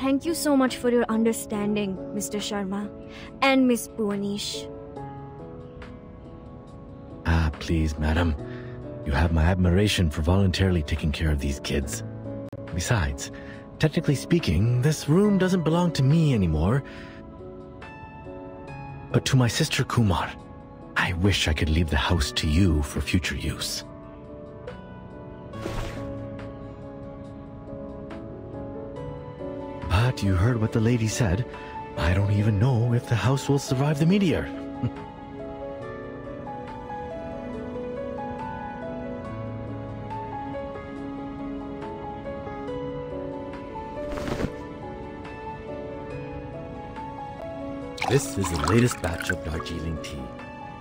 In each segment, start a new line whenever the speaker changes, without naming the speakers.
Thank you so much for your understanding, Mr. Sharma and Miss Bhuwanish.
Please, madam. You have my admiration for voluntarily taking care of these kids. Besides, technically speaking, this room doesn't belong to me anymore, but to my sister Kumar. I wish I could leave the house to you for future use. But you heard what the lady said. I don't even know if the house will survive the meteor. This is the latest batch of Darjeeling tea.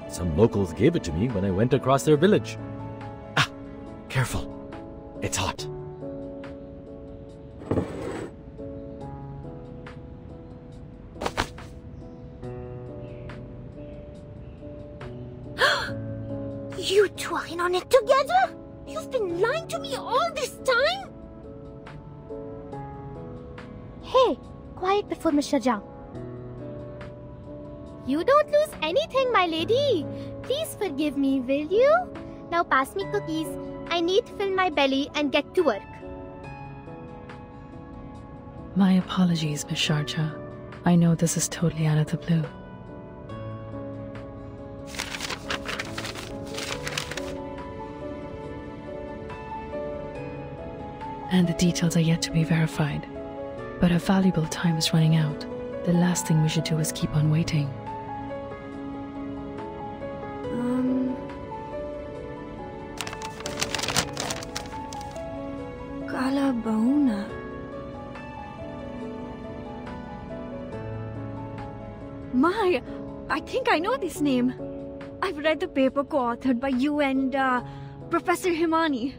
Some locals gave it to me when I went across their village. Ah, careful. It's hot.
You two are in on it together? You've been lying to me all this time?
Hey, quiet before Mr. Jha. You don't lose anything, my lady. Please forgive me, will you? Now pass me cookies. I need to fill my belly and get to work.
My apologies, Miss Sharjah. I know this is totally out of the blue. And the details are yet to be verified. But our valuable time is running out. The last thing we should do is keep on waiting.
Kala Bauna. My, I think I know this name. I've read the paper co-authored by you and Professor Himani.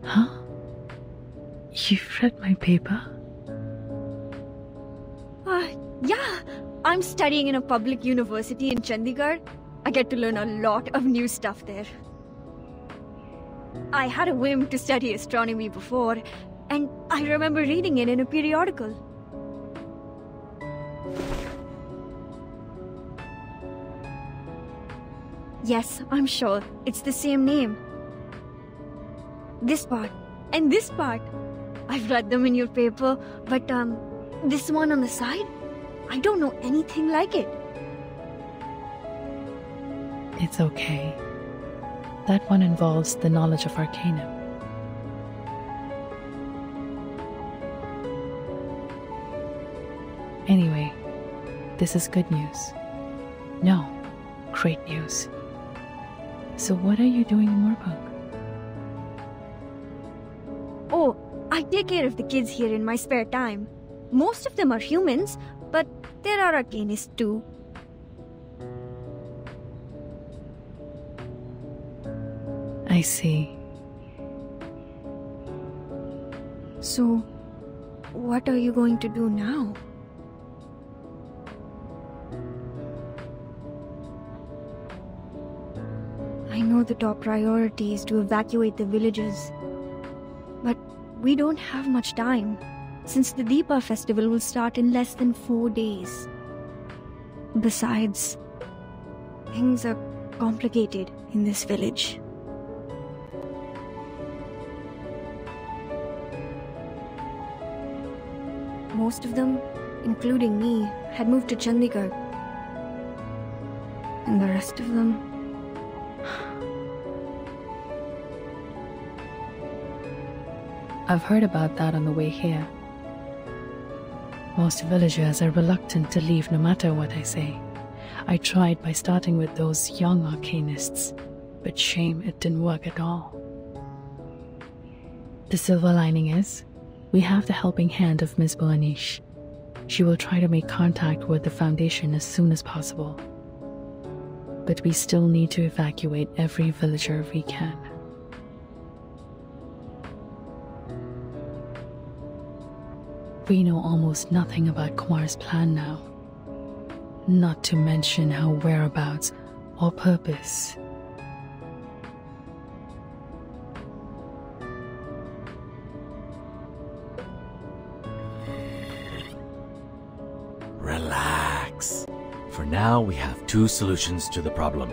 Huh? You've read my paper?
Yeah. I'm studying in a public university in Chandigarh. I get to learn a lot of new stuff there. I had a whim to study astronomy before, and I remember reading it in a periodical. Yes, I'm sure. It's the same name. This part, and this part. I've read them in your paper, but this one on the side? I don't know anything like it.
It's okay. That one involves the knowledge of Arcanum. Anyway, this is good news. No, great news. So what are you doing in Moorpark?
Oh, I take care of the kids here in my spare time. Most of them are humans, but there are arcanists too.
I see.
So, what are you going to do now? I know the top priority is to evacuate the villages, but we don't have much time, since the Deepa festival will start in less than 4 days. Besides, things are complicated in this village. Most of them, including me, had moved to Chandigarh. And the rest of them...
I've heard about that on the way here. Most villagers are reluctant to leave no matter what I say. I tried by starting with those young arcanists, but shame it didn't work at all. The silver lining is, we have the helping hand of Miss Bhuwanish. She will try to make contact with the Foundation as soon as possible. But we still need to evacuate every villager we can. We know almost nothing about Kumar's plan now. Not to mention her whereabouts or purpose.
Relax. For now, we have two solutions to the problem.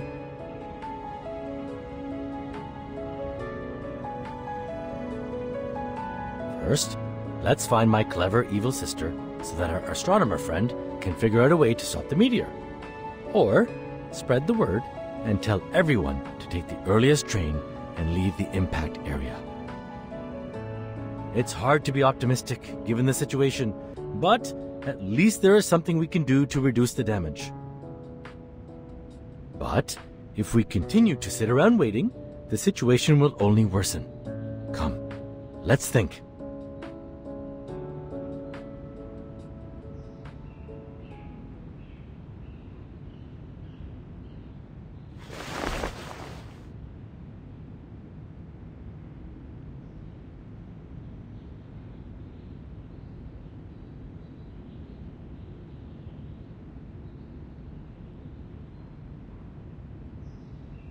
First, let's find my clever evil sister so that our astronomer friend can figure out a way to stop the meteor. Or spread the word and tell everyone to take the earliest train and leave the impact area. It's hard to be optimistic given the situation, but at least there is something we can do to reduce the damage. But if we continue to sit around waiting, the situation will only worsen. Come, let's think.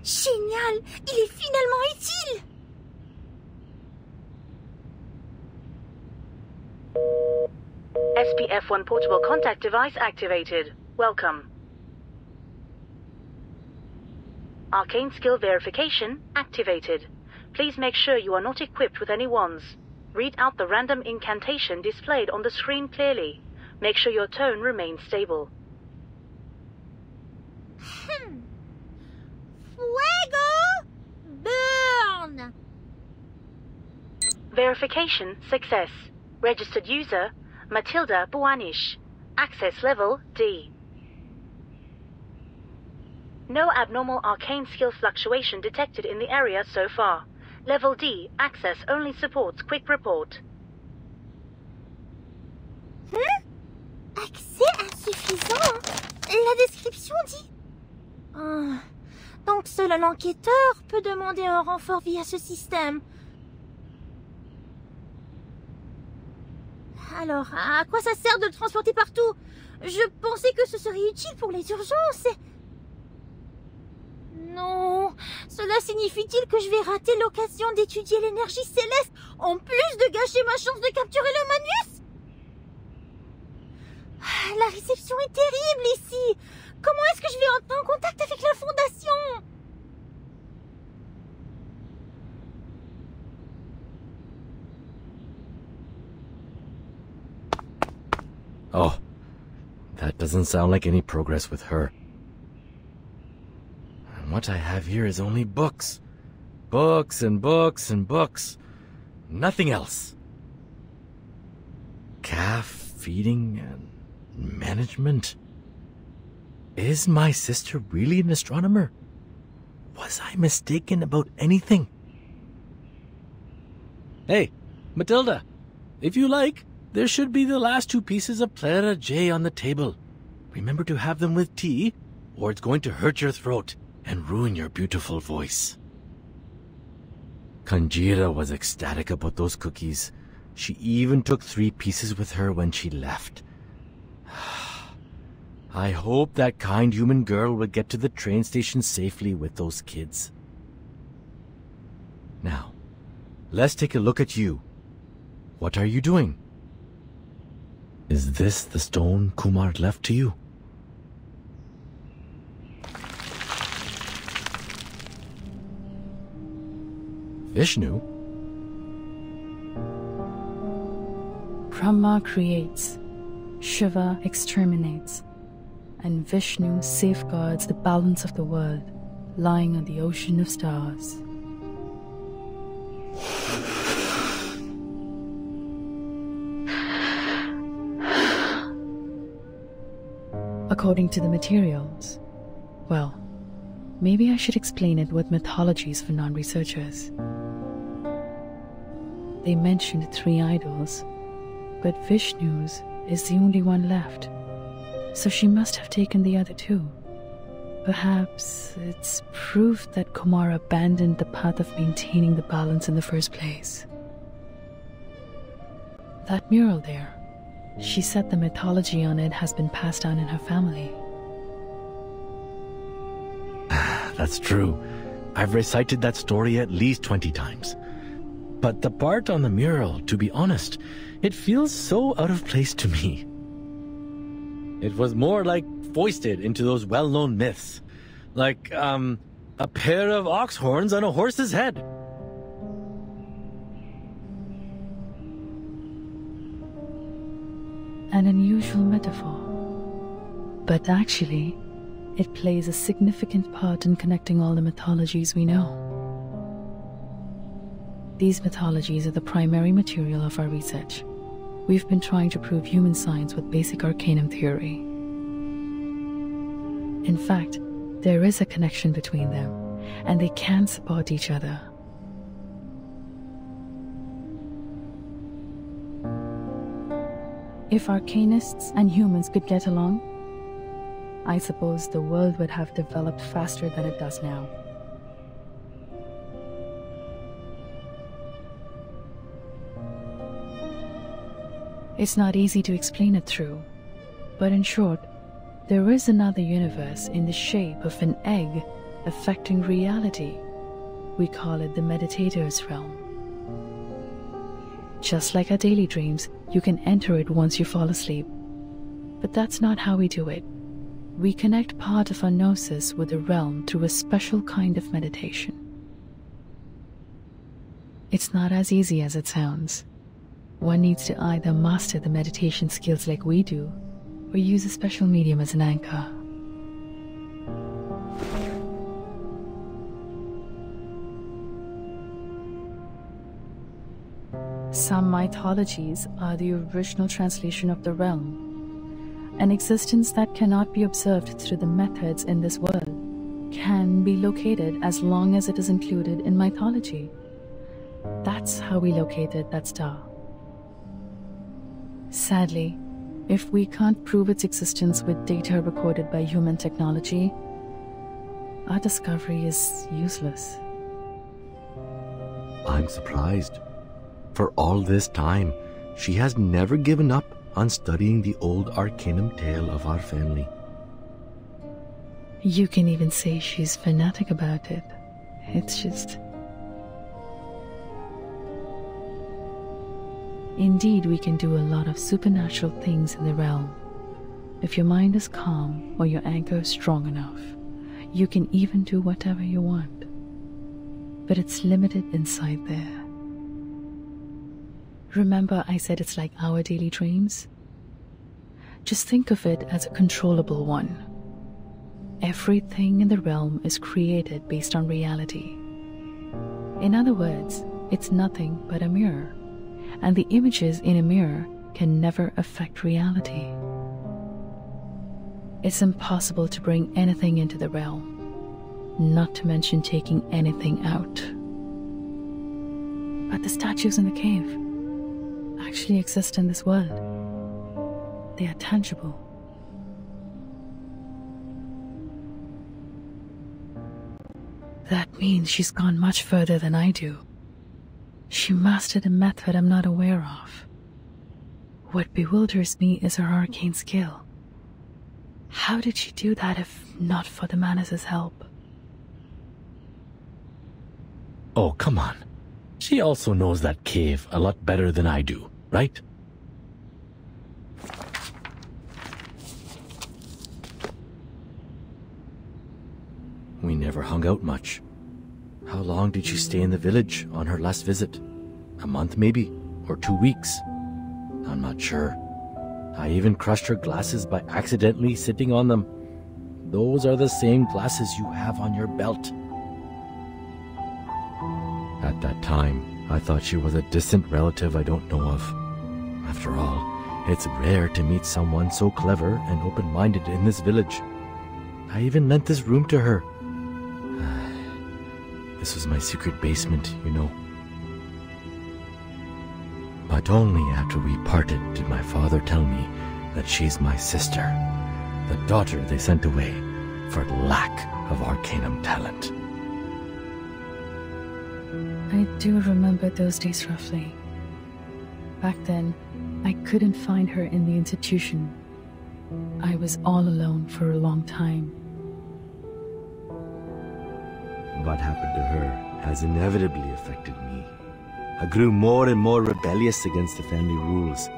Génial! Il est finalement utile!
SPF-1 portable contact device activated. Welcome. Arcane skill verification activated. Please make sure you are not equipped with any wands. Read out the random incantation displayed on the screen clearly. Make sure your tone remains stable.
Fuego! Burn!
Verification success. Registered user, Matilda Buanish. Access level D. No abnormal arcane skill fluctuation detected in the area so far. Level D, access only supports quick report.
Accès insuffisant? La description dit... donc seul un enquêteur peut demander un renfort via ce système. Alors, à quoi ça sert de le transporter partout? Je pensais que ce serait utile pour les urgences. Non, cela signifie-t-il que je vais rater l'occasion d'étudier l'énergie céleste en plus de gâcher ma chance de capturer le Manus? La réception est terrible ici. Comment est-ce que je vais entrer en contact avec la Fondation?
Oh, that doesn't sound like any progress with her. And what I have here is only books. Books and books and books. Nothing else. Calf feeding and management. Is my sister really an astronomer? Was I mistaken about anything? Hey, Matilda, if you like, there should be the last two pieces of Plera J on the table. Remember to have them with tea, or it's going to hurt your throat and ruin your beautiful voice. Kanjira was ecstatic about those cookies. She even took 3 pieces with her when she left. I hope that kind human girl will get to the train station safely with those kids. Now, let's take a look at you. What are you doing? Is this the stone Kumar left to you? Vishnu?
Brahma creates, Shiva exterminates, and Vishnu safeguards the balance of the world, lying on the ocean of stars. According to the materials, well, maybe I should explain it with mythologies for non-researchers. They mentioned 3 idols, but Vishnu's is the only one left, so she must have taken the other 2. Perhaps it's proof that Kumar abandoned the path of maintaining the balance in the first place. That mural there, she said the mythology on it has been passed down in her family.
That's true. I've recited that story at least 20 times. But the part on the mural, to be honest, it feels so out of place to me. It was more like foisted into those well-known myths. Like, a pair of ox horns on a horse's head.
An unusual metaphor. But actually, it plays a significant part in connecting all the mythologies we know. These mythologies are the primary material of our research. We've been trying to prove human science with basic arcanum theory. In fact, there is a connection between them, and they can support each other. If arcanists and humans could get along, I suppose the world would have developed faster than it does now. It's not easy to explain it through, but in short, there is another universe in the shape of an egg affecting reality. We call it the meditator's realm. Just like our daily dreams, you can enter it once you fall asleep. But that's not how we do it. We connect part of our gnosis with the realm through a special kind of meditation. It's not as easy as it sounds. One needs to either master the meditation skills like we do, or use a special medium as an anchor. Some mythologies are the original translation of the realm. An existence that cannot be observed through the methods in this world can be located as long as it is included in mythology. That's how we located that star. Sadly, if we can't prove its existence with data recorded by human technology, our discovery is useless.
I'm surprised. For all this time, she has never given up on studying the old arcanum tale of our family.
You can even say she's fanatic about it. It's just... Indeed, we can do a lot of supernatural things in the realm. If your mind is calm or your anchor is strong enough, you can even do whatever you want. But it's limited inside there. Remember I said it's like our daily dreams? Just think of it as a controllable one. Everything in the realm is created based on reality. In other words, it's nothing but a mirror, and the images in a mirror can never affect reality. It's impossible to bring anything into the realm, not to mention taking anything out. But the statues in the cave actually exist in this world. They are tangible. That means she's gone much further than I do. She mastered a method I'm not aware of. What bewilders me is her arcane skill. How did she do that if not for the Manus' help?
Oh, come on. She also knows that cave a lot better than I do, right? We never hung out much. How long did she stay in the village on her last visit? A month maybe? Or 2 weeks? I'm not sure. I even crushed her glasses by accidentally sitting on them. Those are the same glasses you have on your belt. At that time, I thought she was a distant relative I don't know of. After all, it's rare to meet someone so clever and open-minded in this village. I even lent this room to her. This was my secret basement, you know. But only after we parted did my father tell me that she's my sister, the daughter they sent away for lack of arcanum talent.
I do remember those days roughly. Back then, I couldn't find her in the institution. I was all alone for a long time.
What happened to her has inevitably affected me. I grew more and more rebellious against the family rules.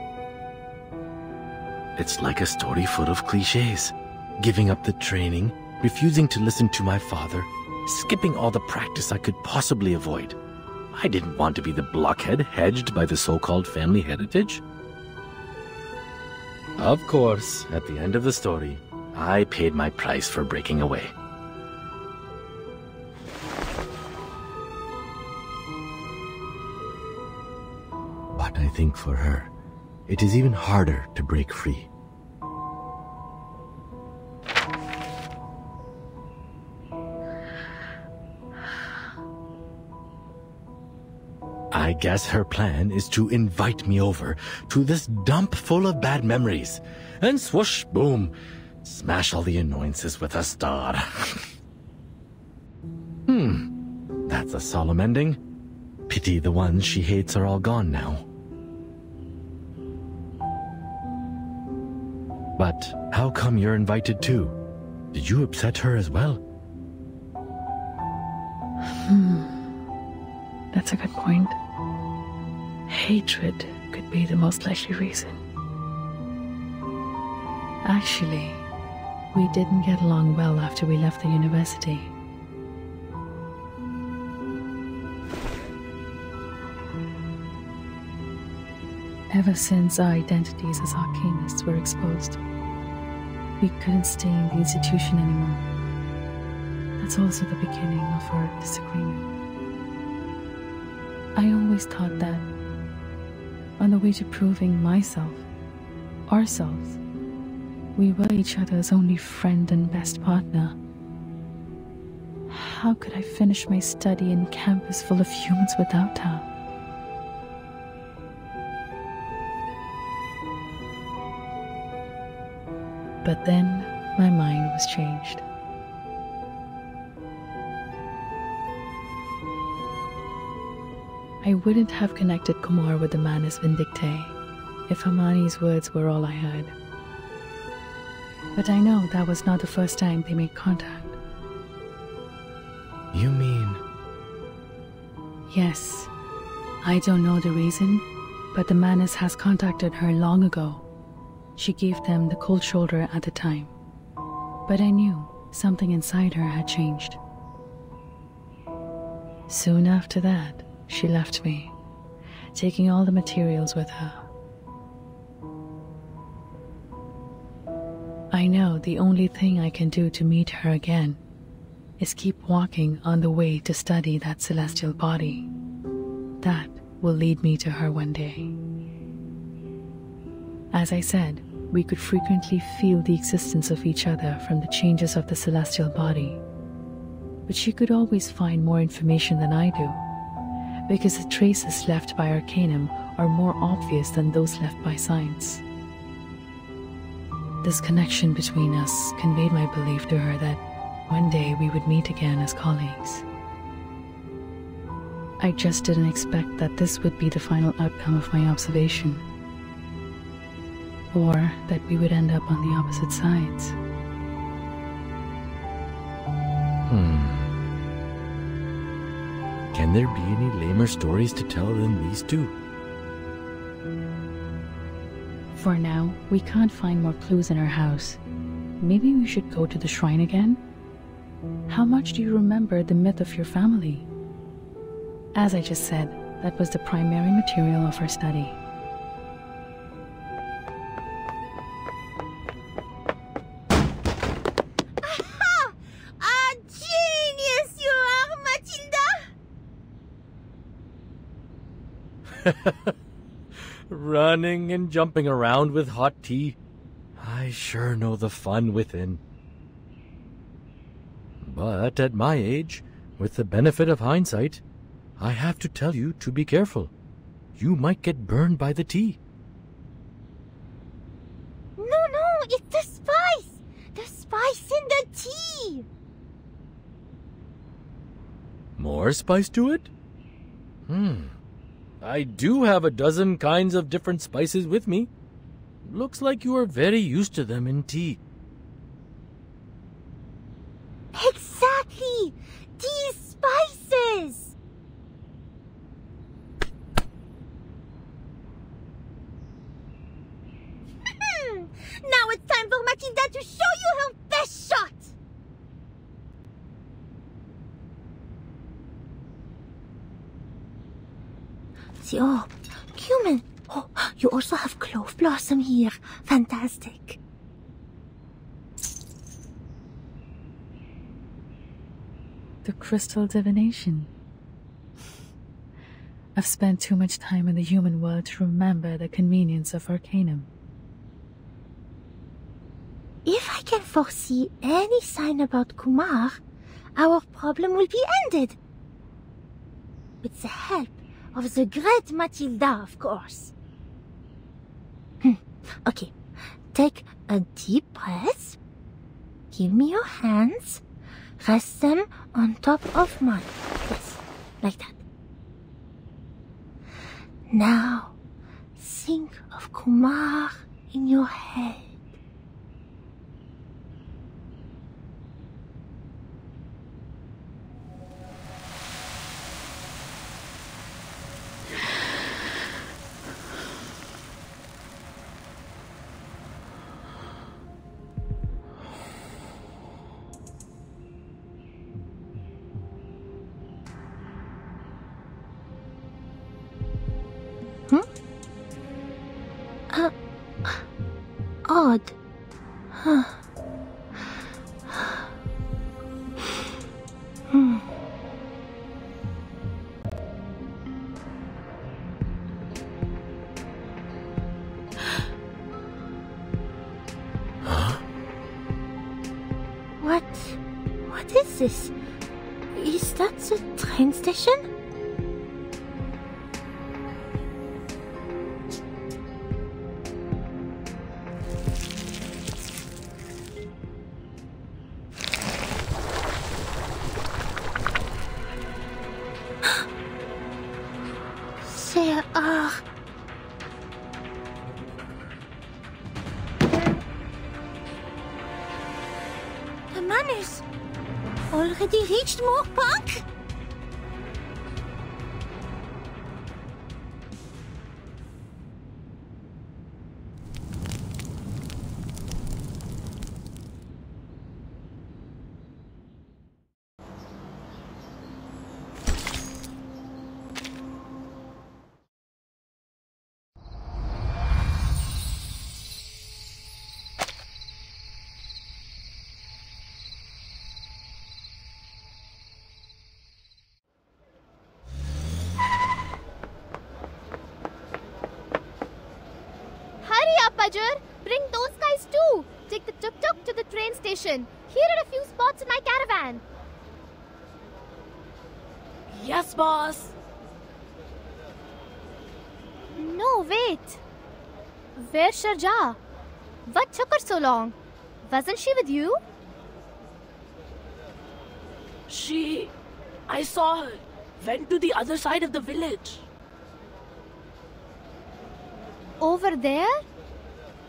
It's like a story full of cliches. Giving up the training, refusing to listen to my father, skipping all the practice I could possibly avoid. I didn't want to be the blockhead hedged by the so-called family heritage. Of course, at the end of the story, I paid my price for breaking away. But I think for her, it is even harder to break free. I guess her plan is to invite me over to this dump full of bad memories, and swoosh, boom, smash all the annoyances with a star. That's a solemn ending. Pity the ones she hates are all gone now. But how come you're invited too? Did you upset her as well?
That's a good point. Hatred could be the most likely reason. Actually, we didn't get along well after we left the university. Ever since our identities as arcanists were exposed, we couldn't stay in the institution anymore. That's also the beginning of our disagreement. I always thought that, on the way to proving myself, ourselves, we were each other's only friend and best partner. How could I finish my study in campus full of humans without her? But then my mind was changed. I wouldn't have connected Kumar with the Manus Vindictae if Hermione's words were all I heard. But I know that was not the first time they made contact.
You mean...
Yes. I don't know the reason, but the Manus has contacted her long ago. She gave them the cold shoulder at the time. But I knew something inside her had changed. Soon after that, she left me, taking all the materials with her. I know the only thing I can do to meet her again is keep walking on the way to study that celestial body. That will lead me to her one day. As I said, we could frequently feel the existence of each other from the changes of the celestial body. But she could always find more information than I do, because the traces left by Arcanum are more obvious than those left by science. This connection between us conveyed my belief to her that one day we would meet again as colleagues. I just didn't expect that this would be the final outcome of my observation, or that we would end up on the opposite sides.
Can there be any lamer stories to tell than these two?
For now, we can't find more clues in our house. Maybe we should go to the shrine again? How much do you remember the myth of your family? As I just said, that was the primary material of our study.
Running and jumping around with hot tea. I sure know the fun within. But at my age, with the benefit of hindsight, I have to tell you to be careful. You might get burned by the tea.
No, it's the spice! The spice in the tea!
More spice to it? I do have a dozen kinds of different spices with me. Looks like you are very used to them in tea.
Exactly! These spices! Now it's time for Matilda to show you her best shot! Oh, cumin. Oh, you also have clove blossom here. Fantastic.
The crystal divination. I've spent too much time in the human world to remember the convenience of Arcanum.
If I can foresee any sign about Kumar, our problem will be ended. With the help of the great Matilda, of course. Okay, take a deep breath. Give me your hands. Rest them on top of mine. Yes, like that. Now, think of Kumar in your head. Odd. Huh. What is this? Is that the train station? There are... The manners already reached Moorpark? Bring those guys too. Take the tuk-tuk to the train station. Here are a few spots in my caravan.
Yes, boss.
No, wait. Where's Sharjah? What took her so long? Wasn't she with you?
I saw her. Went to the other side of the village.
Over there?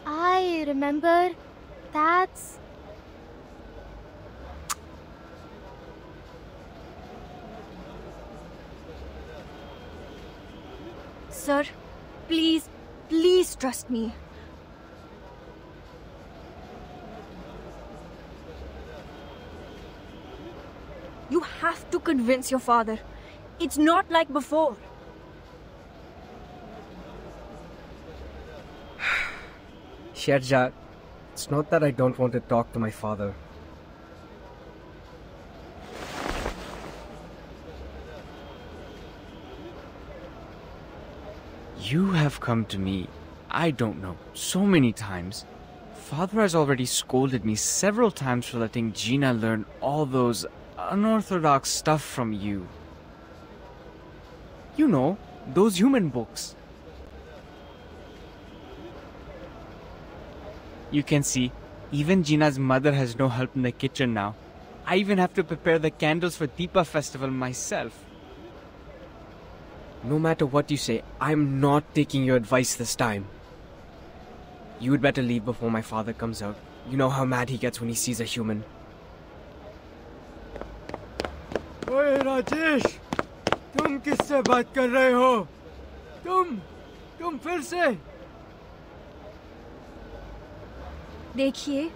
I remember. That's...
Sir, please trust me. You have to convince your father. It's not like before.
Sharjah, it's not that I don't want to talk to my father. You have come to me, I don't know, so many times. Father has already scolded me several times for letting Gina learn all those unorthodox stuff from you. You know, those human books. You can see, even Gina's mother has no help in the kitchen now. I even have to prepare the candles for Deepa festival myself. No matter what you say, I'm not taking your advice this time. You would better leave before my father comes out. You know how mad he gets when he sees a human.
Oye Rajesh, तुम किससे बात कर रहे हो? तुम फिर से?
देखिए,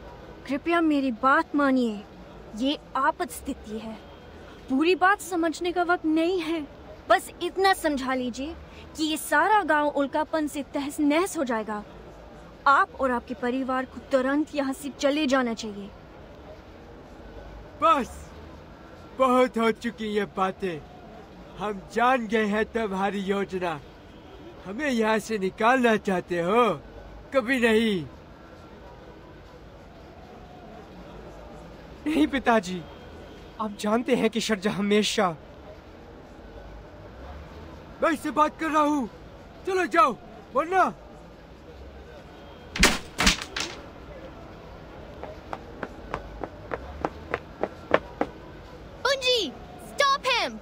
कृपया मेरी बात मानिए। ये आपात स्थिति है। पूरी बात समझने का वक्त नहीं है। बस इतना समझा लीजिए कि ये सारा गांव उल्कापन से तहस नहस हो जाएगा। आप और आपके परिवार को तुरंत यहाँ से चले जाना चाहिए।
बस, बहुत हो चुकी ये बातें। हम जान गए हैं तुम्हारी योजना। हमें यहाँ से निकालना चाहते हो? कभी नहीं।
नहीं पिताजी, आप जानते हैं कि शर्जा हमेशा।
मैं इससे बात कर रहा हूँ। चलो जाओ, वरना।
Bunji, stop him!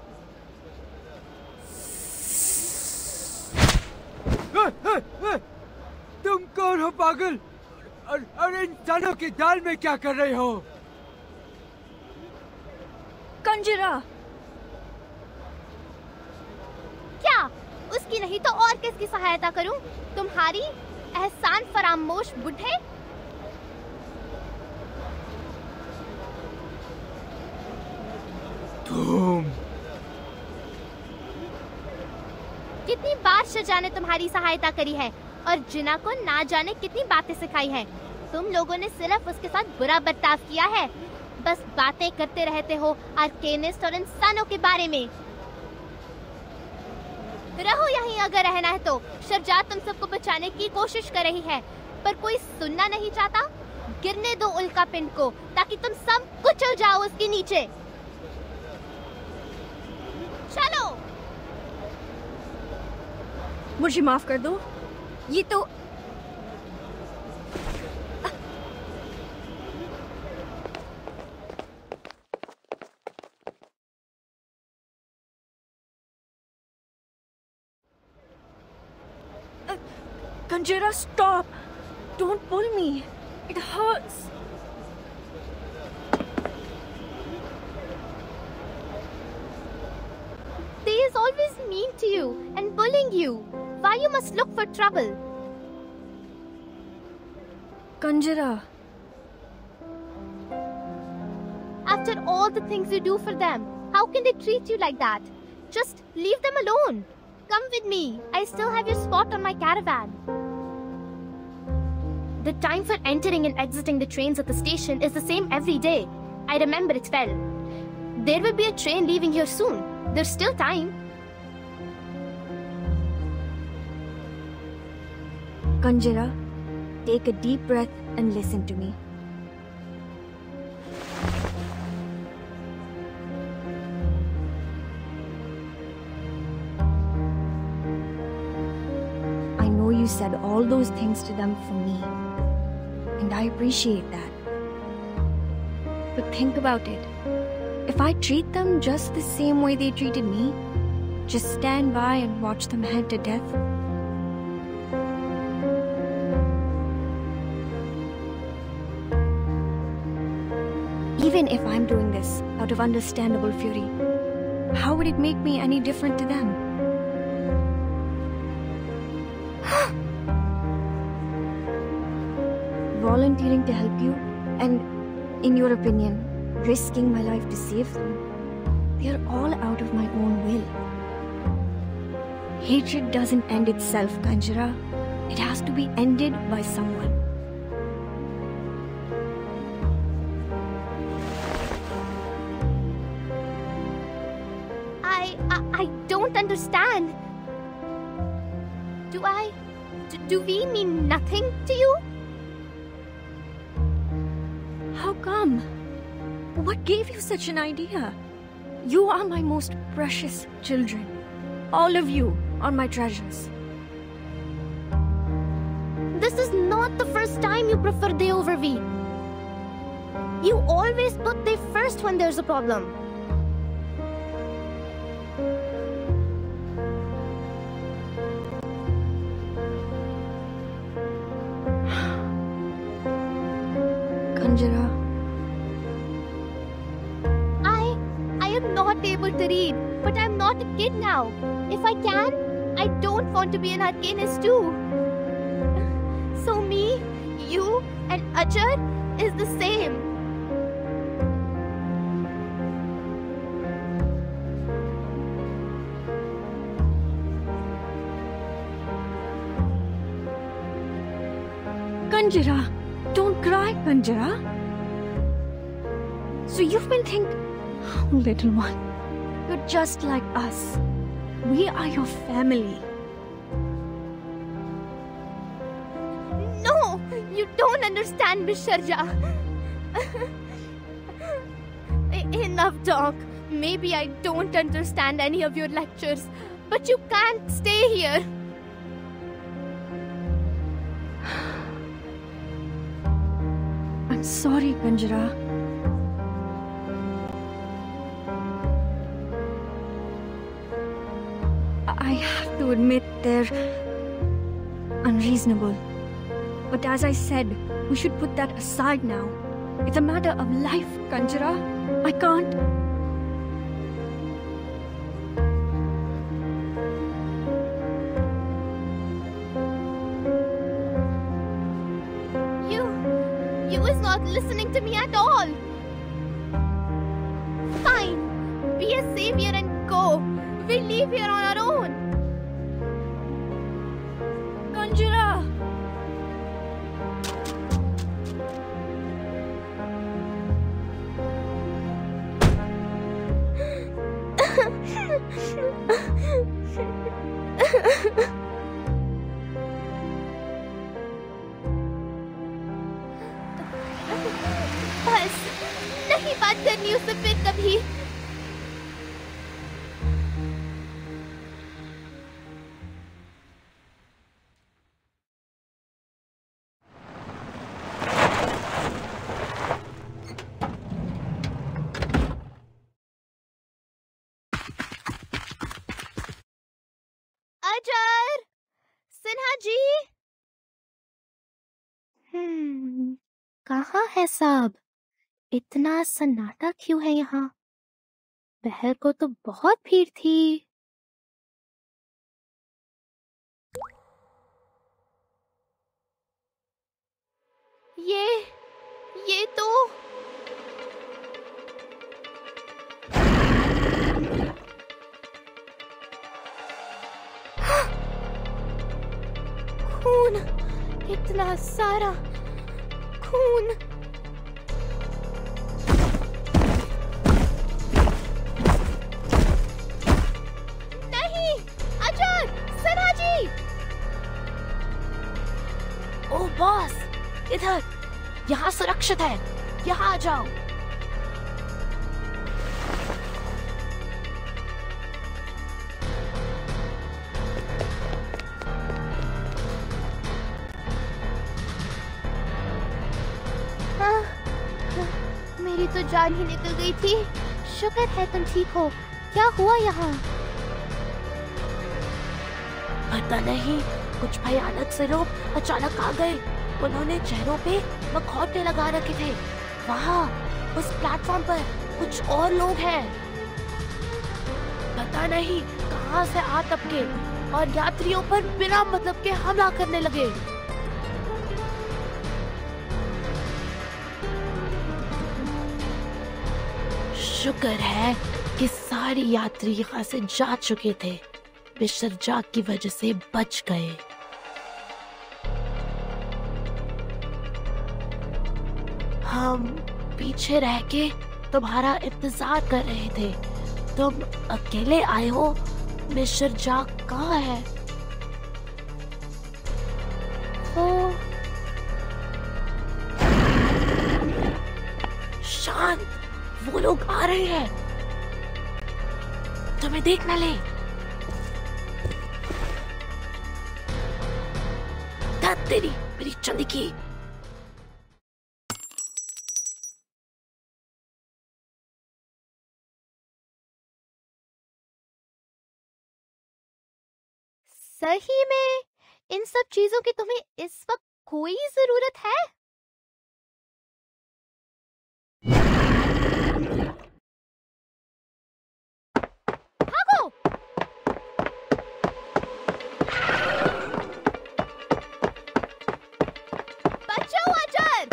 तुम कौन हो पागल? और इंसानों की दाल में क्या कर रहे हो?
कंजरा!
क्या? उसकी नहीं तो और किसकी सहायता करूं? तुम्हारी एहसान फरामोश बुढ़े?
तुम
कितनी बार शर्जा ने तुम्हारी सहायता करी है और जिना को ना जाने कितनी बातें सिखाई हैं। तुम लोगों ने सिर्फ उसके साथ बुरा बर्ताव किया है। बस बातें करते रहते हो आर्केनिस्ट और इंसानों के बारे में। रहो यहीं अगर रहना है तो। शर्जा तुम सबको बचाने की कोशिश कर रही है, पर कोई सुनना नहीं चाहता। गिरने दो उल्का पिंड को ताकि तुम सब कुचल जाओ उसके नीचे। चलो।
मुझे माफ कर दो। ये तो Kanjira, stop! Don't pull me. It hurts.
They is always mean to you and bullying you. Why you must look for trouble?
Kanjira.
After all the things you do for them, how can they treat you like that? Just leave them alone. Come with me. I still have your spot on my caravan. The time for entering and exiting the trains at the station is the same every day. I remember it well. There will be a train leaving here soon. There's still time.
Kanjira, take a deep breath and listen to me. I know you said all those things to them for me, and I appreciate that. But think about it. If I treat them just the same way they treated me, just stand by and watch them head to death, even if I'm doing this out of understandable fury, how would it make me any different to them? Volunteering to help you, and, in your opinion, risking my life to save them, they are all out of my own will. Hatred doesn't end itself, Kanjira. It has to be ended by someone.
I don't understand. Do we mean nothing to you?
How come? What gave you such an idea? You are my most precious children. All of you are my treasures.
This is not the first time you prefer they over we. You always put they first when there's a problem.
Kanjira.
I am not able to read, but I'm not a kid now. If I can, I don't want to be an arcanist too. So me, you, and Ajay is the same.
Kanjara, don't cry, Kanjara. So you've been thinking, oh, little one, you're just like us. We are your family.
No, you don't understand, Miss Sharja. Enough talk. Maybe I don't understand any of your lectures, but you can't stay here.
I'm sorry, Kanjara. I have to admit they're unreasonable. But as I said, we should put that aside now. It's a matter of life, Kanjara. I can't.
You is not listening to me at all. Fine. Be a savior and go. We leave here on our own.
Kanjara!
बस नहीं बात करनी उससे फिर कभी. अजय, सिन्हा जी. कहाँ है सब? इतना सन्नाटा क्यों है यहाँ? दोपहर को तो बहुत भीड़ थी. ये तो खून, इतना सारा खून. नहीं, अजय, सिन्हा जी.
ओ बॉस, इधर, यहाँ सुरक्षित है. यहाँ आ जाओ.
मेरी तो जान ही निकल गई थी. शुक्र है तुम ठीक हो. क्या हुआ यहाँ?
पता नहीं, कुछ भयानक से लोग अचानक आ गए. उन्होंने चेहरों पे मखौटे लगा रखे थे. वहाँ उस प्लेटफॉर्म पर कुछ और लोग हैं. पता नहीं कहाँ से आ टपके और यात्रियों पर बिना मतलब के हमला करने लगे. शुक्र है कि सारे यात्री यहाँ से जा चुके थे. मिस्टर जाक की वजह से बच गए. हम पीछे रह के तुम्हारा इंतजार कर रहे थे. तुम अकेले आए हो. मिस्टर जाक कहाँ है? शांत, वो लोग आ रहे हैं. तुम्हें देख न ले. धत तेरी, मेरी चंदी की.
सही में इन सब चीजों की तुम्हें इस वक्त कोई जरूरत है? भागो! बचाओ अजय!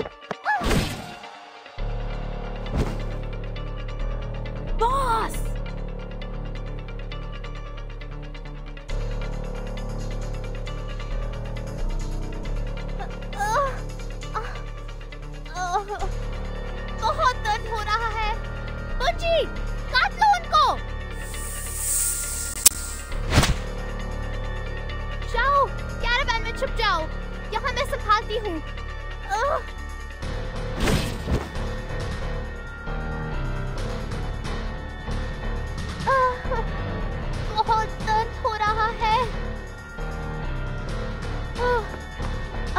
बहुत दर्द हो रहा है।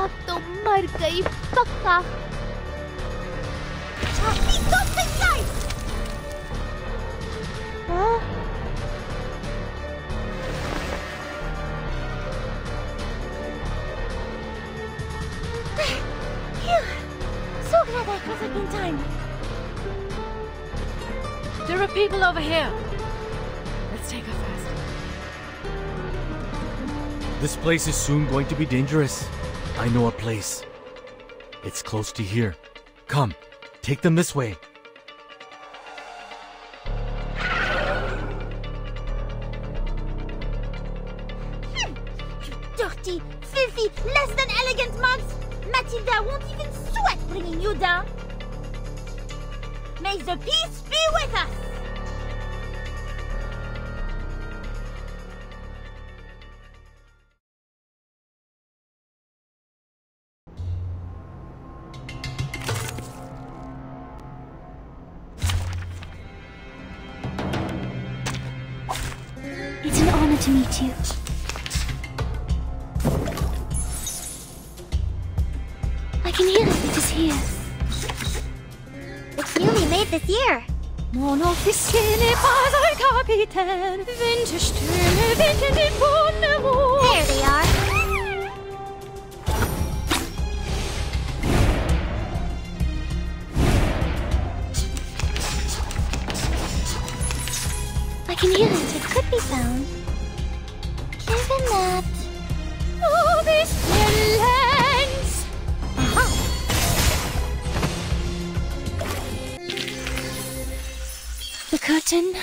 अब तो मर गई पक्का।
So glad I caught up in time.
There are people over here. Let's take her fast.
This place is soon going to be dangerous. I know a place. It's close to here. Come, take them this way.
You dirty, filthy, less than elegant mugs! Matilda won't even sweat bringing you down. May the peace be with us!
It's an honor to meet you. I can hear it is here.
It's newly made this year.
Mon officier n'est pas un capitaine.
There they are.
I can hear it.
It could be found. Given that.
Oh, this villains! The curtain.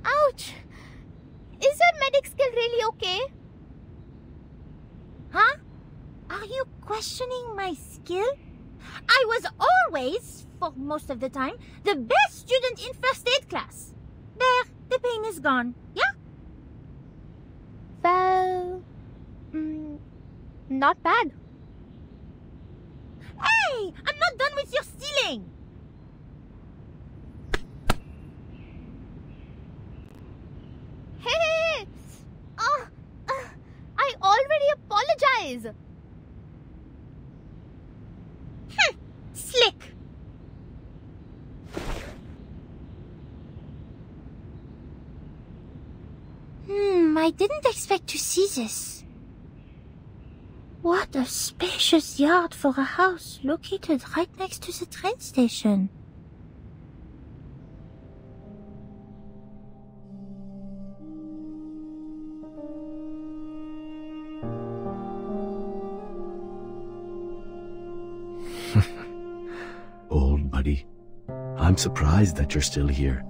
Ouch! Is your medic skill really okay?
Huh? Are you questioning my skill? I was always, for most of the time, the best student in first aid class. There, the pain is gone. Yeah?
Well, not bad.
Hey! I'm not done with your stealing!
Hey! I already apologize.
Slick! I didn't expect to see this. What a spacious yard for a house located right next to the train station.
Old buddy, I'm surprised that you're still here.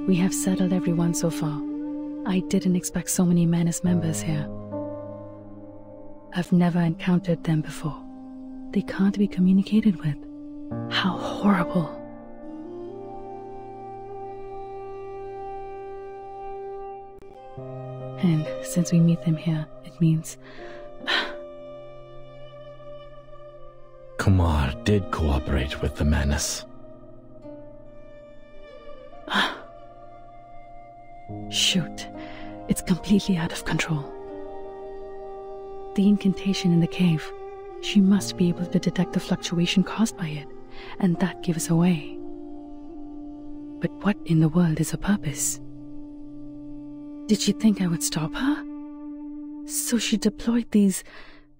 We have settled everyone so far. I didn't expect so many Manus members here. I've never encountered them before. They can't be communicated with. How horrible. And since we meet them here, it means...
Kumar did cooperate with the Manus.
Shoot, it's completely out of control. The incantation in the cave, she must be able to detect the fluctuation caused by it, and that gives away. But what in the world is her purpose? Did she think I would stop her? So she deployed these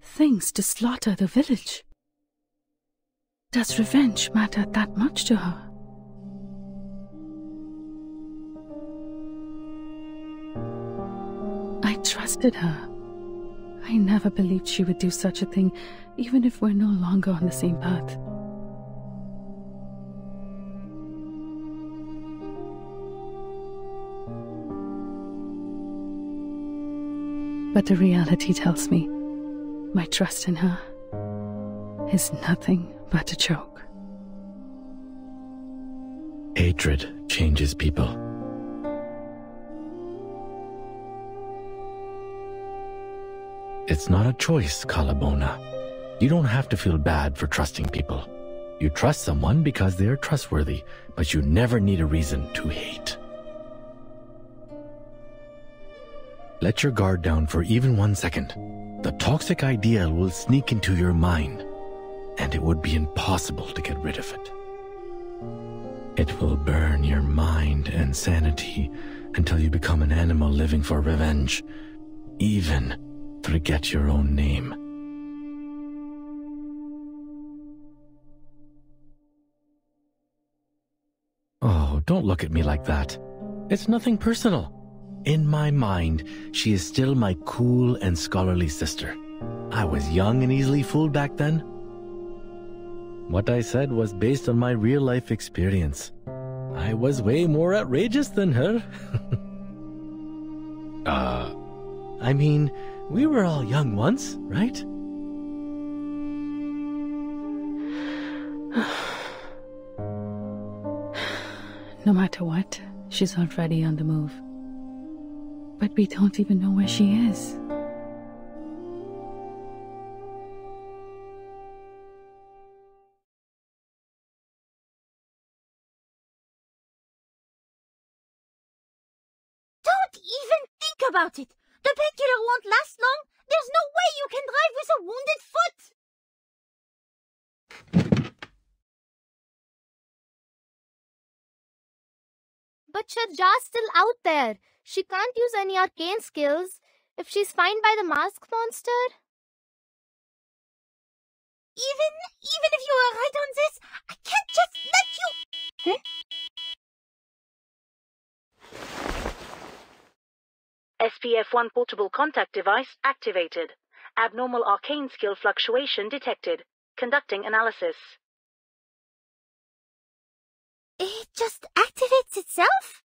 things to slaughter the village. Does revenge matter that much to her? I trusted her. I never believed she would do such a thing, even if we're no longer on the same path. But the reality tells me my trust in her is nothing but a joke.
Hatred changes people. It's not a choice, Kalabona. You don't have to feel bad for trusting people. You trust someone because they are trustworthy, but you never need a reason to hate. Let your guard down for even 1 second. The toxic idea will sneak into your mind, and it would be impossible to get rid of it. It will burn your mind and sanity until you become an animal living for revenge, even forget your own name. Oh, don't look at me like that. It's nothing personal. In my mind, she is still my cool and scholarly sister. I was young and easily fooled back then. What I said was based on my real-life experience. I was way more outrageous than her. I mean, we were all young once, right?
No matter what, she's already on the move. But we don't even know where she is.
Don't even think about it! The painkiller won't last long! There's no way you can drive with a wounded foot!
But Sharja's still out there. She can't use any arcane skills if she's fined by the masked monster.
Even if you are right on this, I can't just let you...
SPF-1 portable contact device activated. Abnormal arcane skill fluctuation detected. Conducting analysis.
It just activates itself?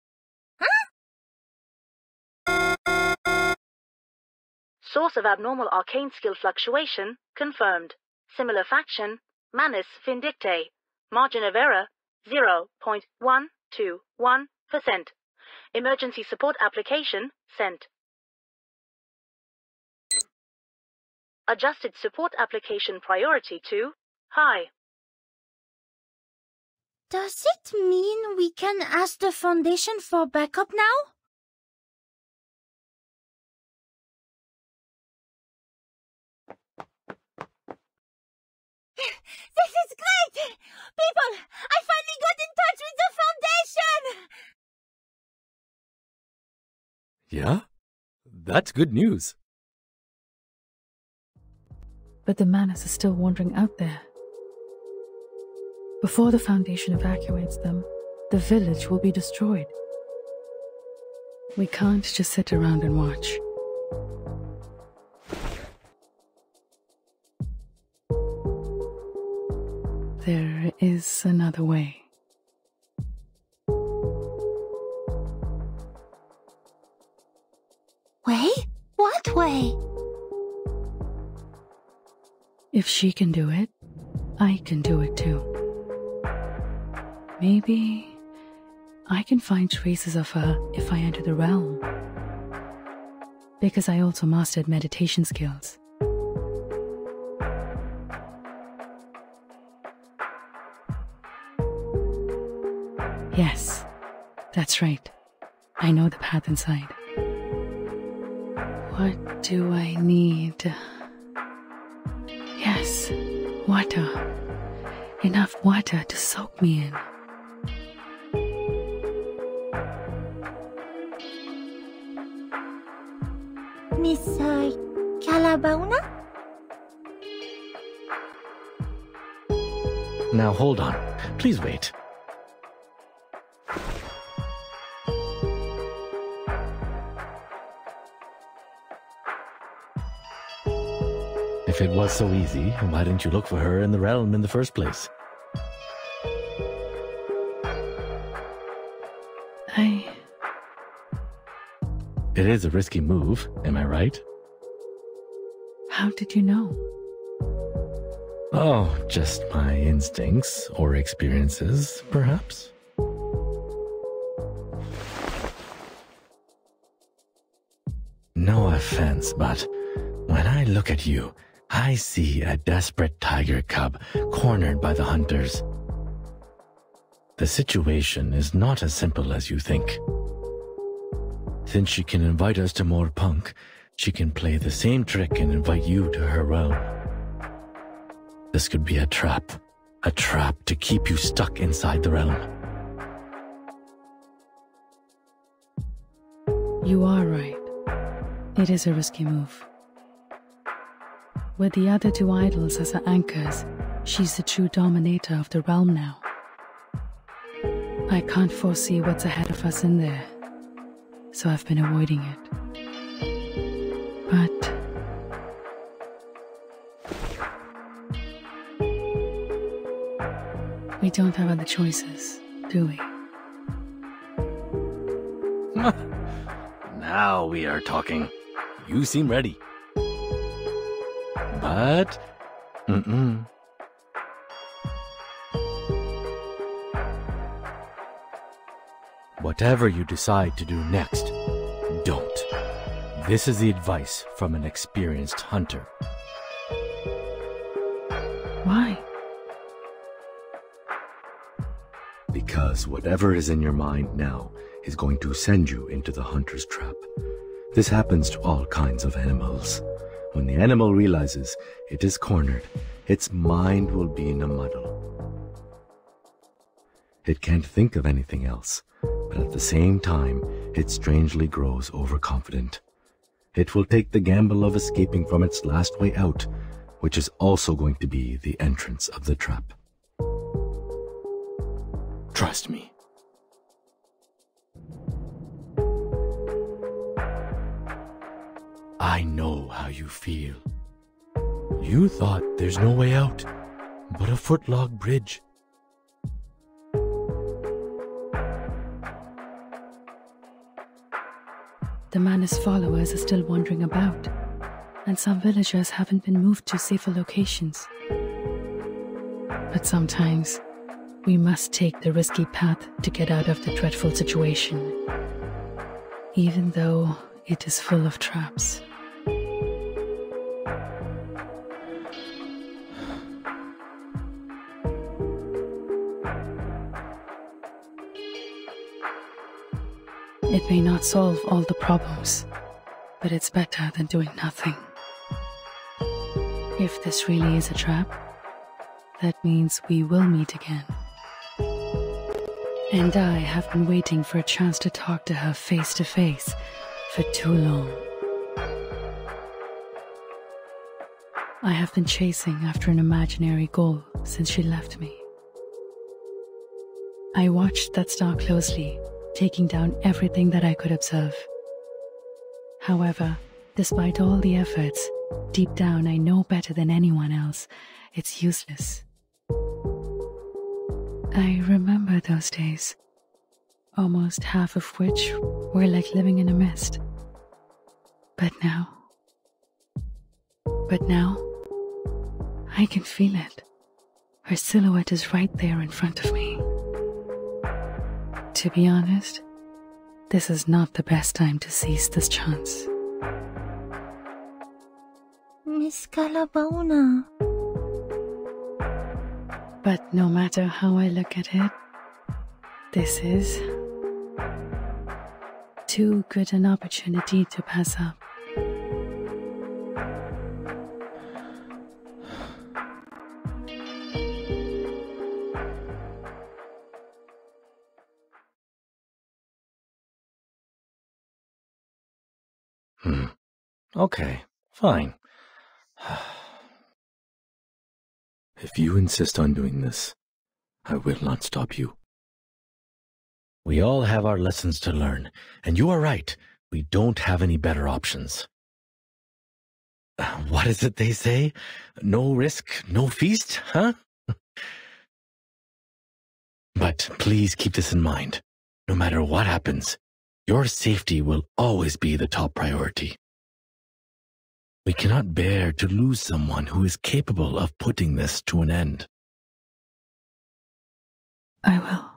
Source of abnormal arcane skill fluctuation confirmed. Similar faction, Manus Vindictae. Margin of error, 0.121%. Emergency support application sent. Adjusted support application priority to high.
Does it mean we can ask the Foundation for backup now? This is great! People, I finally got in touch with the Foundation!
Yeah? That's good news.
But the Manus is still wandering out there. Before the Foundation evacuates them, the village will be destroyed. We can't just sit around and watch. There is another way.
Way? What way?
If she can do it, I can do it too. Maybe I can find traces of her if I enter the realm. Because I also mastered meditation skills. Yes, that's right. I know the path inside. What do I need? Yes, water. Enough water to soak me in.
Miss Kalabona?
Now hold on. Please wait. If it was so easy, why didn't you look for her in the realm in the first place? It is a risky move, am I right?
How did you know?
Oh, just my instincts or experiences, perhaps? No offense, but when I look at you, I see a desperate tiger cub cornered by the hunters. The situation is not as simple as you think. Since she can invite us to more punk, she can play the same trick and invite you to her realm. This could be a trap to keep you stuck inside the realm.
You are right. It is a risky move. With the other two idols as her anchors, she's the true dominator of the realm now. I can't foresee what's ahead of us in there, so I've been avoiding it. But we don't have other choices, do we?
Now we are talking. You seem ready. But... Whatever you decide to do next, don't. This is the advice from an experienced hunter.
Why?
Because whatever is in your mind now is going to send you into the hunter's trap. This happens to all kinds of animals. When the animal realizes it is cornered, its mind will be in a muddle. It can't think of anything else, but at the same time, it strangely grows overconfident. It will take the gamble of escaping from its last way out, which is also going to be the entrance of the trap. Trust me. I know how you feel. You thought there's no way out but a footlog bridge.
The man's followers are still wandering about, and some villagers haven't been moved to safer locations. But sometimes, we must take the risky path to get out of the dreadful situation, even though it is full of traps. It may not solve all the problems, but it's better than doing nothing. If this really is a trap, that means we will meet again. And I have been waiting for a chance to talk to her face to face for too long. I have been chasing after an imaginary goal since she left me. I watched that star closely, taking down everything that I could observe. However, despite all the efforts, deep down I know better than anyone else, it's useless. I remember those days, almost half of which were like living in a mist. But now, I can feel it. Her silhouette is right there in front of me. To be honest, this is not the best time to seize this chance.
Miss Calabona.
But no matter how I look at it, this is too good an opportunity to pass up.
Okay, fine. If you insist on doing this, I will not stop you. We all have our lessons to learn, and you are right. We don't have any better options. What is it they say? No risk, no feast, huh? But please keep this in mind. No matter what happens, your safety will always be the top priority. We cannot bear to lose someone who is capable of putting this to an end.
I will.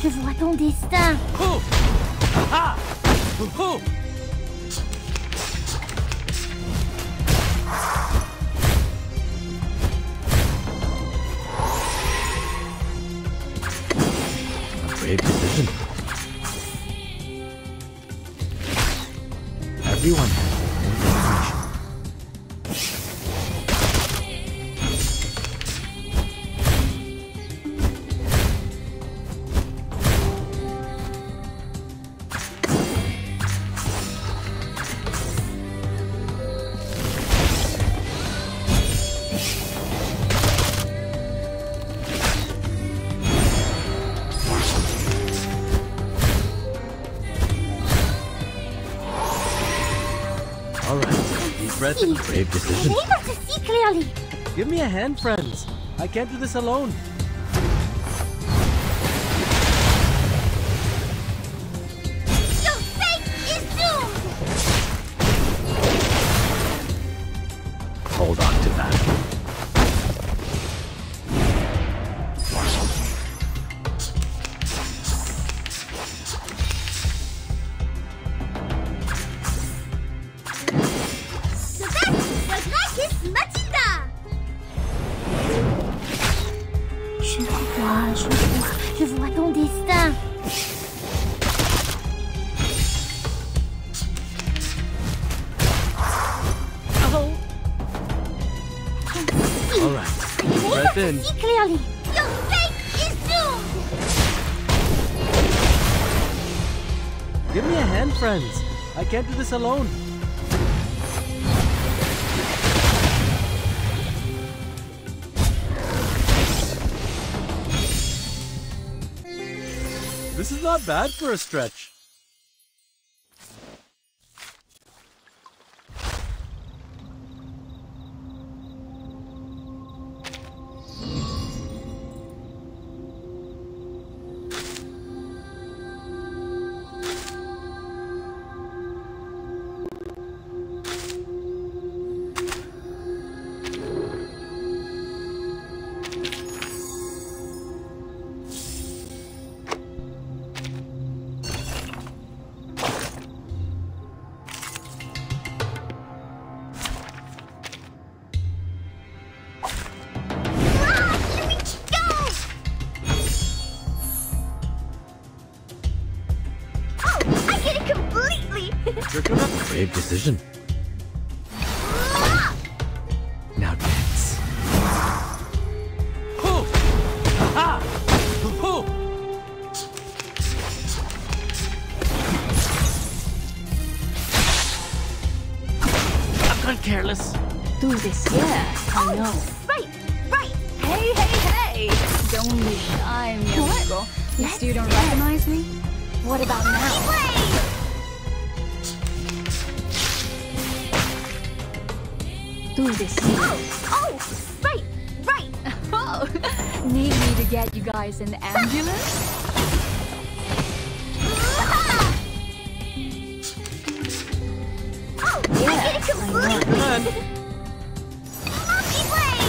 Je vois ton destin.
Brave decision. Everyone has information. Brave decision.
I'm able to see clearly.
Give me a hand, friends. I can't do this alone.
Your fate is doomed.
Hold on to that.
Je vois ton destin.
All right.
Breath in.
See clearly. Your fate is doomed.
Give me a hand, friends. I can't do this alone. This is not bad for a stretch.
Brave decision. Now dance.
I've gone careless.
Do this, yeah, I know.
Right.
Hey! Don't be shy, mi amigo. You still don't recognize me? What about now?
Do this,
Right! Oh, need me to get you guys an ambulance?
Monkey blade!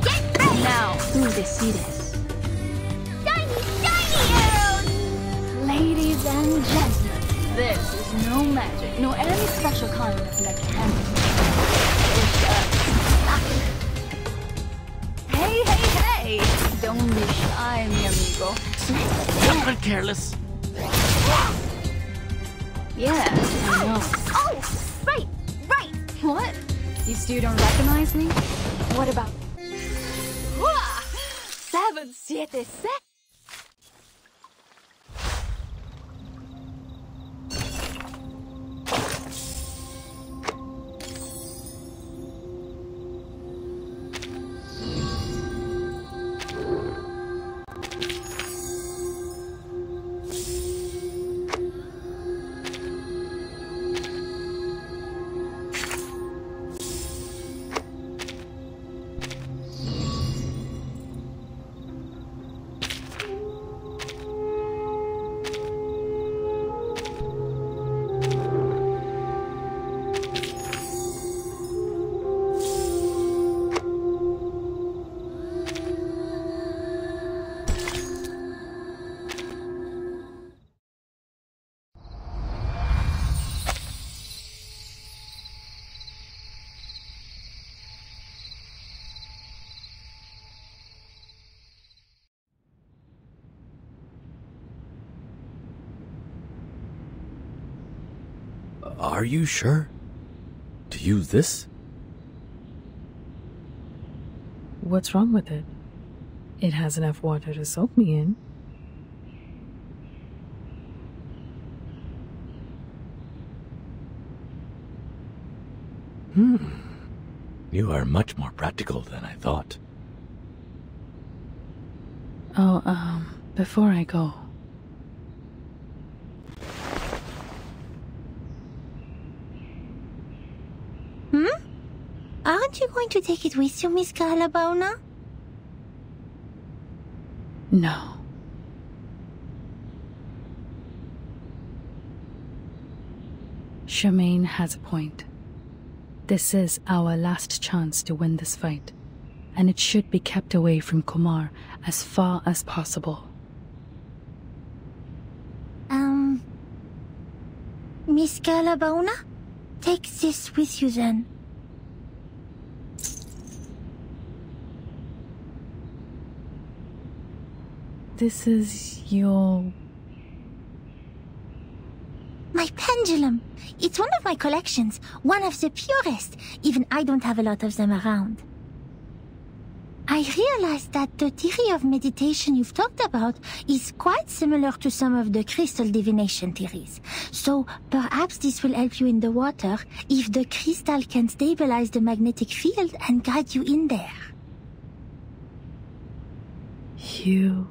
Get ready!
Now, tú decides.
Shiny arrows!
Ladies and gentlemen, this is no magic, nor any special kind of mechanic. Hey! Don't be shy, mi amigo.
Don't get careless.
Yeah, I know.
Oh, right!
What? You still don't recognize me? What about... 777?
Are you sure? To use this?
What's wrong with it? It has enough water to soak me in.
You are much more practical than I thought.
Oh, before I go...
Aren't you going to take it with you, Miss Calabona?
No. Charmaine has a point. This is our last chance to win this fight, and it should be kept away from Kumar as far as possible.
Miss Calabona? Take this with you then.
This is your...
My pendulum. It's one of my collections, one of the purest. Even I don't have a lot of them around. I realized that the theory of meditation you've talked about is quite similar to some of the crystal divination theories. So perhaps this will help you in the water if the crystal can stabilize the magnetic field and guide you in there.
You...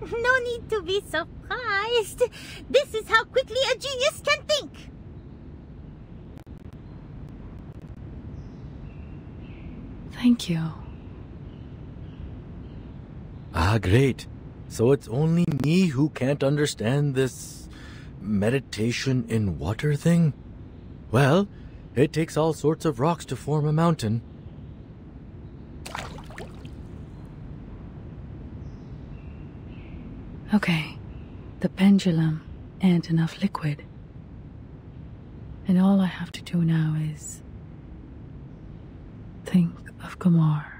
No need to be surprised. This is how quickly a genius can think.
Thank you.
Ah, great. So it's only me who can't understand this meditation in water thing? Well, it takes all sorts of rocks to form a mountain.
Okay, the pendulum and enough liquid. And all I have to do now is think of Kumar.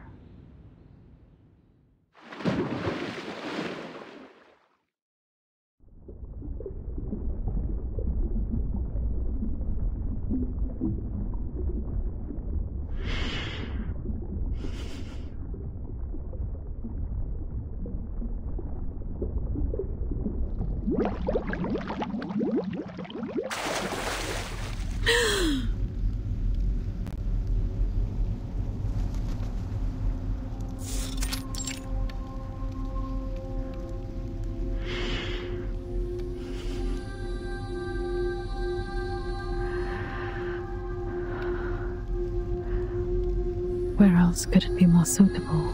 Where else could it be more suitable?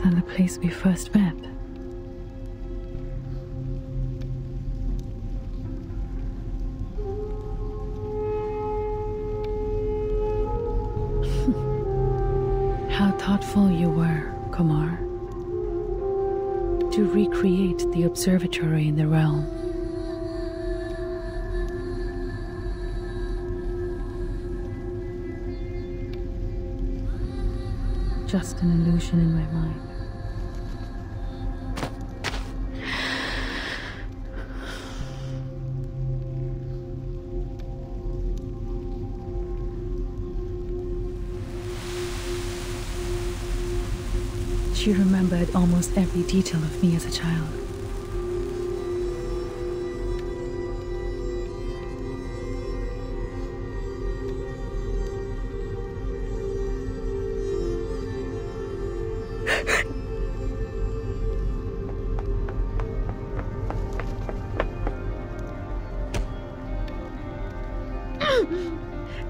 than the place we first met. How thoughtful you were, Kumar, to recreate the observatory in the realm. Just an illusion in my mind. She remembered almost every detail of me as a child.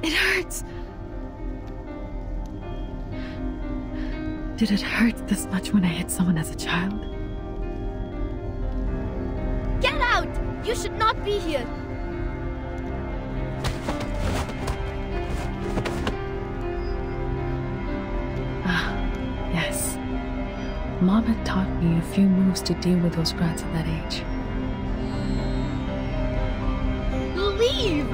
It hurts. Did it hurt this much when I hit someone as a child?
Get out! You should not be here.
Ah, yes. Mom had taught me a few moves to deal with those brats at that age.
Leave!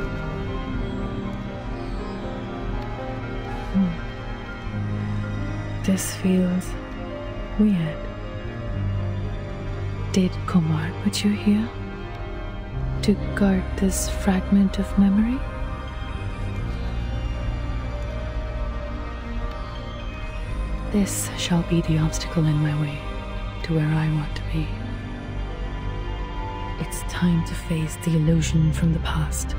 This feels weird. Did Kumar put you here to guard this fragment of memory? This shall be the obstacle in my way to where I want to be. It's time to face the illusion from the past.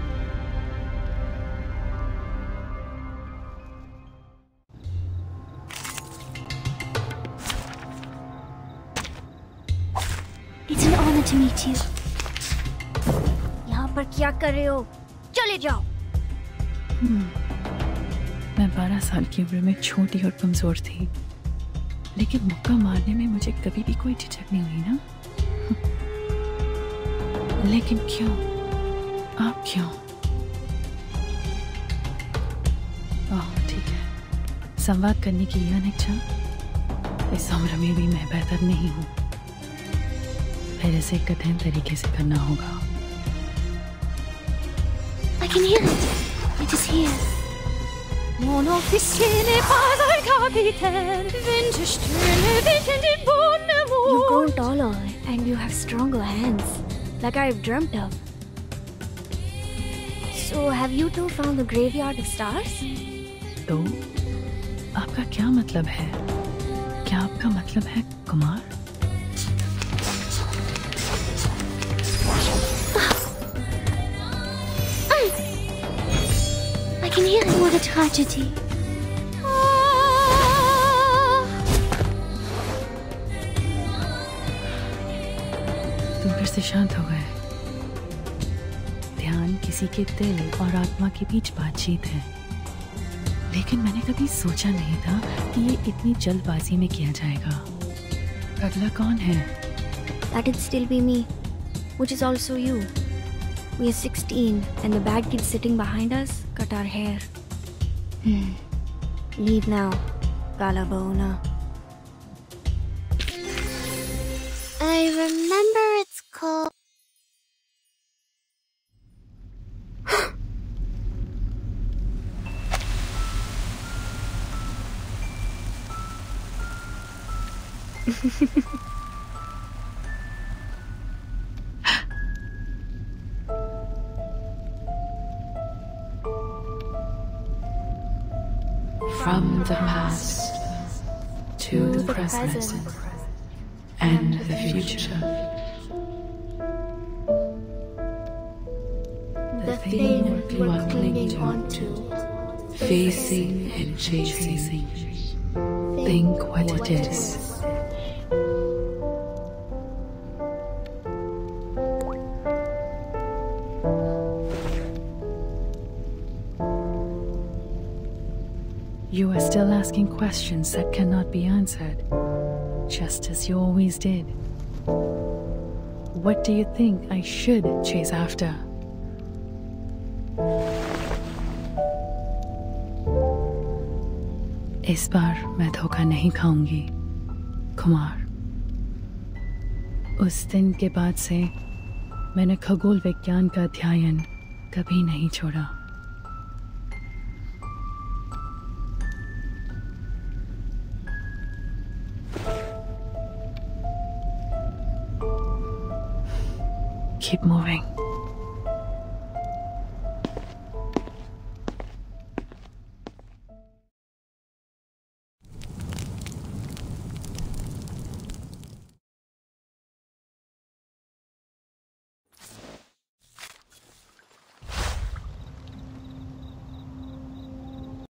It's an honor to meet you.
यहाँ पर क्या कर रहे हो? चले जाओ.
मैं 12 साल की उम्र में छोटी और कमजोर थी, लेकिन मुक्का मारने में मुझे कभी भी कोई झिझक नहीं हुई ना. लेकिन क्यों? आप क्यों? ओह ठीक है, संवाद करने की यह इच्छा. इस उम्र में भी मैं बेहतर नहीं हूँ. फिर इसे कठिन तरीके से करना होगा.
I can hear it. It is here.
Mon officier n'est pas un capitaine.
You've grown taller and you have stronger hands, like I've dreamt of. So, have you two found the graveyard of stars?
तो आपका क्या मतलब है? क्या आपका मतलब है Kumar?
I can hear it. What a tragedy.
तुम फिर से शांत हो गए. ध्यान किसी के दिल और आत्मा के बीच बातचीत है, लेकिन मैंने कभी सोचा नहीं था कि ये इतनी जल्दबाजी में किया जाएगा. अगला कौन है?
That'd still be me, which is also you. We are 16 and the bad kid sitting behind us cut our hair. Leave now, Kalabona.
I remember it's called...
From the past to the present and the future. The thing you are clinging on to, facing and chasing. Think what it is. You are still asking questions that cannot be answered. just as you always did. What do you think I should chase after? इस बार मैं धोखा नहीं खाऊंगी, कुमार। उस दिन के बाद से मैंने खगोल विज्ञान का अध्ययन कभी नहीं छोड़ा। Keep moving.